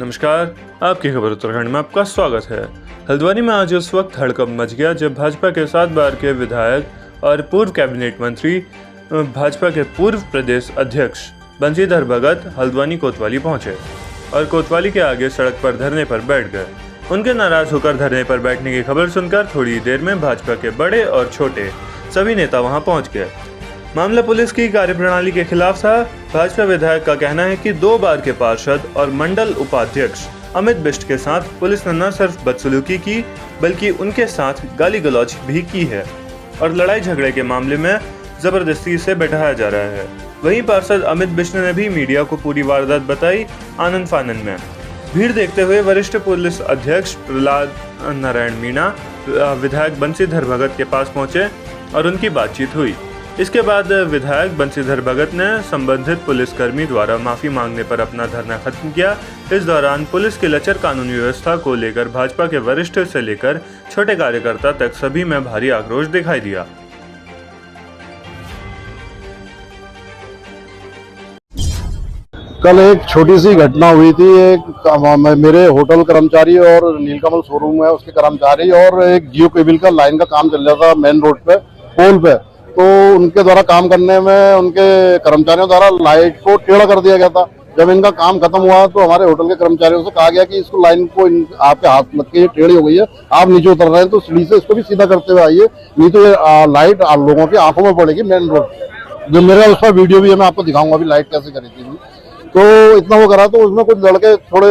नमस्कार, आपकी खबर उत्तराखंड में आपका स्वागत है। हल्द्वानी में आज उस वक्त हड़कंप मच गया जब भाजपा के 7 बार के विधायक और पूर्व कैबिनेट मंत्री भाजपा के पूर्व प्रदेश अध्यक्ष बंशीधर भगत हल्द्वानी कोतवाली पहुंचे और कोतवाली के आगे सड़क पर धरने पर बैठ गए। उनके नाराज होकर धरने पर बैठने की खबर सुनकर थोड़ी देर में भाजपा के बड़े और छोटे सभी नेता वहां पहुंच गए। मामला पुलिस की कार्यप्रणाली के खिलाफ था। भाजपा विधायक का कहना है कि 2 बार के पार्षद और मंडल उपाध्यक्ष अमित बिष्ट के साथ पुलिस ने न सिर्फ बदसलूकी की बल्कि उनके साथ गाली गलौज भी की है और लड़ाई झगड़े के मामले में जबरदस्ती से बैठाया जा रहा है। वहीं पार्षद अमित बिष्ट ने भी मीडिया को पूरी वारदात बताई। आनंद फानन में भीड़ देखते हुए वरिष्ठ पुलिस अध्यक्ष प्रहलाद नारायण मीणा विधायक बंशीधर भगत के पास पहुंचे और उनकी बातचीत हुई। इसके बाद विधायक बंशीधर भगत ने संबंधित पुलिसकर्मी द्वारा माफी मांगने पर अपना धरना खत्म किया। इस दौरान पुलिस की लचर कानूनी व्यवस्था को लेकर भाजपा के वरिष्ठ से लेकर छोटे कार्यकर्ता तक सभी में भारी आक्रोश दिखाई दिया। कल एक छोटी सी घटना हुई थी। एक मेरे होटल कर्मचारी और नीलकमल शोरूम है उसके कर्मचारी और एक जियो केबल का लाइन का काम चल रहा था मेन रोड पे पोल पे, तो उनके द्वारा काम करने में उनके कर्मचारियों द्वारा लाइट को टेढ़ा कर दिया गया था। जब इनका काम खत्म हुआ तो हमारे होटल के कर्मचारियों से कहा गया कि इसको लाइन को आपके हाथ लग के ये टेढ़ी हो गई है, आप नीचे उतर रहे हैं तो सीढ़ी से इसको भी सीधा करते हुए आइए, नहीं तो ये लाइट लोगों की आंखों में पड़ेगी मेन रोड। जो मेरा उस पर वीडियो भी है, मैं आपको दिखाऊंगा अभी लाइट कैसे करी थी। तो इतना वो करा तो उसमें कुछ लड़के थोड़े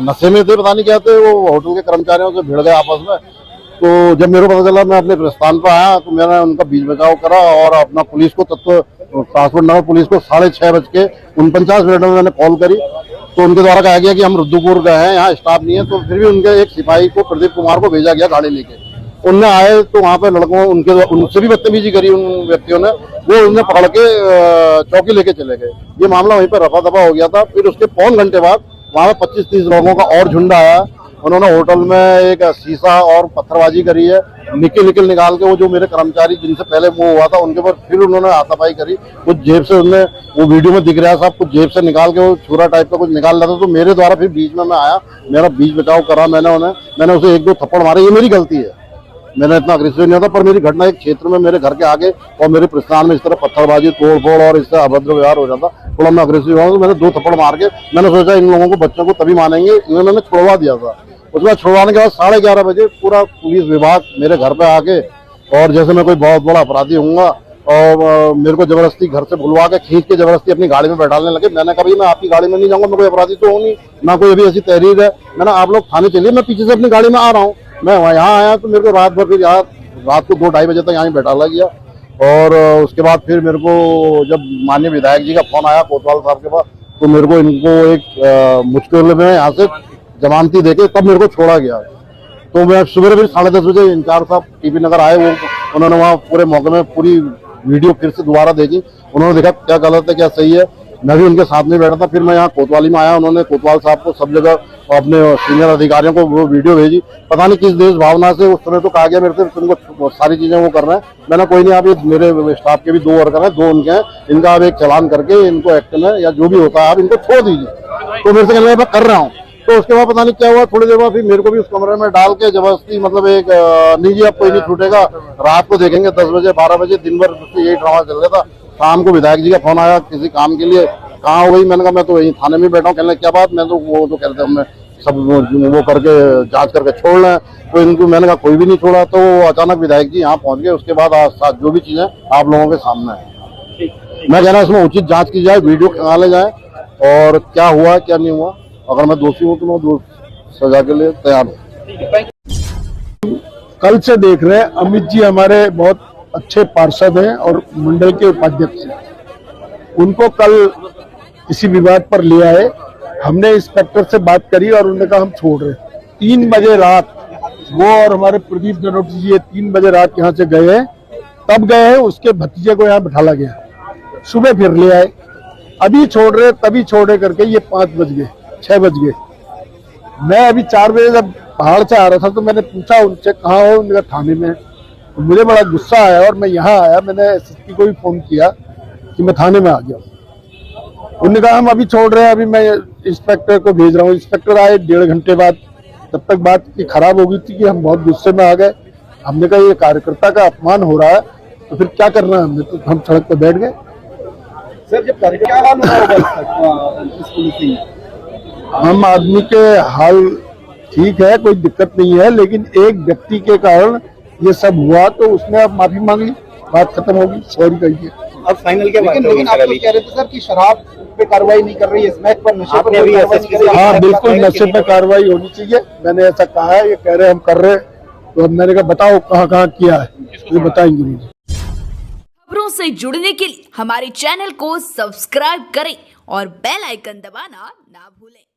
नशे में थे, पता नहीं क्या थे, वो होटल के कर्मचारियों से भिड़ गए आपस में। तो जब मेरे को पता चला मैं अपने प्रस्थान पर आया तो मैंने उनका बीच बचाव करा और अपना पुलिस को ट्रांसपोर्ट नगर पुलिस को 6:49 में मैंने कॉल करी। तो उनके द्वारा कहा गया कि हम रुद्रपुर गए हैं, यहाँ स्टाफ नहीं है। तो फिर भी उनके एक सिपाही को प्रदीप कुमार को भेजा गया गाड़ी लेके। उनने आए तो वहाँ पे लड़कों उनसे भी बदतमीजी करी उन व्यक्तियों ने, वो उन्हें पकड़ के चौकी लेके चले गए। ये मामला वहीं पर रफा दफा हो गया था। फिर उसके पौन घंटे बाद वहाँ पे 25-30 लोगों का और झुंड आया। उन्होंने होटल में एक शीशा और पत्थरबाजी करी है, निकल निकाल के वो जो मेरे कर्मचारी जिनसे पहले वो हुआ था उनके ऊपर फिर उन्होंने हाथापाई करी। कुछ जेब से उन्हें वो वीडियो में दिख रहा है साहब, कुछ जेब से निकाल के वो छुरा टाइप का कुछ निकाल रहा था। तो मेरे द्वारा फिर बीच में मैं आया, मेरा बीच बचाव करा मैंने उसे 1-2 थप्पड़ मारे। ये मेरी गलती है, मैंने इतना अग्रेसिव नहीं था, पर मेरी घटना एक क्षेत्र में मेरे घर के आगे और मेरे प्रस्थान में इस तरह पत्थरबाजी तोड़फोड़ और इससे अभद्र व्यवहार हो जाता, थोड़ा मैं अग्रेसिव हुआ तो मैंने 2 थप्पड़ मार के मैंने सोचा इन लोगों को बच्चों को तभी मानेंगे, इन्होंने मैंने छुड़वा दिया था। उसमें छुड़वाने के बाद 11:30 बजे पूरा पुलिस विभाग मेरे घर पे आके और जैसे मैं कोई बहुत बड़ा अपराधी हूँगा और मेरे को जबरदस्ती घर से बुलवा के खींच के जबरदस्ती अपनी गाड़ी में बैठाने लगे। मैंने कहा मैं आपकी गाड़ी में नहीं जाऊंगा, मैं कोई अपराधी तो हूँ नहीं, ना कोई अभी ऐसी तहरीर है। मैंने आप लोग थाने चलिए, मैं पीछे से अपनी गाड़ी में आ रहा हूँ। मैं यहाँ आया तो मेरे को रात भर फिर यहाँ रात को 2-2:30 बजे तक यहाँ बैठा गया। और उसके बाद फिर मेरे को जब माननीय विधायक जी का फोन आया कोतवाल साहब के पास, तो मेरे को इनको एक मुश्किल में यहाँ से जमानती देके तब मेरे को छोड़ा गया। तो मैं सुबह फिर 10:30 बजे इंचार्ज साहब टीपी नगर आए, वो उन्होंने वहाँ पूरे मौके में पूरी वीडियो फिर से दोबारा देखी। उन्होंने देखा क्या गलत है क्या सही है, मैं भी उनके साथ में बैठा था। फिर मैं यहाँ कोतवाली में आया, उन्होंने कोतवाल साहब को सब जगह अपने सीनियर अधिकारियों को वो वीडियो भेजी। पता नहीं किस देश भावना से उस समय तो कहा गया मेरे से तुमको सारी चीजें वो कर रहे हैं। मैंने कोई नहीं, आप ये मेरे स्टाफ के भी 2 वर्कर हैं, 2 उनके हैं, इनका आप एक चालान करके इनको एक्ट में या जो भी होता है आप इनको छोड़ दीजिए। तो मेरे से कहने मैं कर रहा हूँ। तो उसके बाद पता नहीं क्या हुआ, थोड़ी देर बाद फिर मेरे को भी उस कमरे में डाल के जबरदस्ती मतलब एक नहीं जी अब कोई नहीं छूटेगा, रात को देखेंगे 10 बजे 12 बजे, दिन भर यही ड्रामा चल रहा था। शाम को विधायक जी का फोन आया किसी काम के लिए, कहाँ हो गई? मैंने कहा मैं तो यही थाने में बैठा हूँ। कहने क्या बात? मैं तो वो तो कहते हमने सब वो करके जांच करके छोड़ रहे हैं। तो इनको मैंने कहा कोई भी नहीं छोड़ा। तो अचानक विधायक जी यहाँ पहुँच गए। उसके बाद आज जो भी चीजें आप लोगों के सामने है, मैं कह रहा इसमें उचित जाँच की जाए, वीडियो खंगाले जाए और क्या हुआ क्या नहीं हुआ। अगर मैं दोषी हूँ तो मैं सजा के लिए तैयार हूँ। कल से देख रहे हैं अमित जी हमारे बहुत अच्छे पार्षद हैं और मंडल के उपाध्यक्ष हैं। उनको कल किसी विवाद पर ले आए, हमने इंस्पेक्टर से बात करी और उन्होंने कहा हम छोड़ रहे। 3 बजे रात वो और हमारे प्रदीप जनोटी जी 3 बजे रात यहाँ से गए हैं, तब गए हैं, उसके भतीजे को यहाँ बिठाला गया। सुबह फिर ले आए, अभी छोड़ रहे तभी छोड़े करके ये 5 बज गए 6 बज गए। मैं अभी 4 बजे जब पहाड़ से आ रहा था तो मैंने पूछा उनसे कहाँ हो, उन्होंने कहा थाने में। तो मुझे बड़ा गुस्सा आया और मैं यहाँ आया, मैंने एसएसपी को भी फोन किया कि मैं थाने में आ गया। उन्होंने कहा हम अभी छोड़ रहे हैं, अभी मैं इंस्पेक्टर को भेज रहा हूँ। इंस्पेक्टर आए 1.5 घंटे बाद, तब तक बात की खराब हो गई थी कि हम बहुत गुस्से में आ गए। हमने कहा ये कार्यकर्ता का अपमान हो रहा है तो फिर क्या करना है, हमने तो हम सड़क पर बैठ गए। सर जब आम आदमी के हाल ठीक है, कोई दिक्कत नहीं है, लेकिन एक व्यक्ति के कारण ये सब हुआ तो उसने अब माफी मांग ली, बात खत्म होगी, सॉरी कहिए। अब फाइनल क्या बात लेकिन आप तो कह रहे थे सर कि शराब पे कार्रवाई नहीं कर रही है, स्मैक पर, नशे पर आपने भी कार्रवाई SSP नहीं कर रही है। हाँ बिल्कुल, नशे पे कार्रवाई होनी चाहिए, मैंने ऐसा कहा है। ये कह रहे हम कर रहे हैं, तो अब मैंने कहा बताओ कहाँ कहाँ किया है, ये बताएंगे मुझे। खबरों से जुड़ने के लिए हमारे चैनल को सब्सक्राइब करें और बेल आइकन दबाना ना भूलें।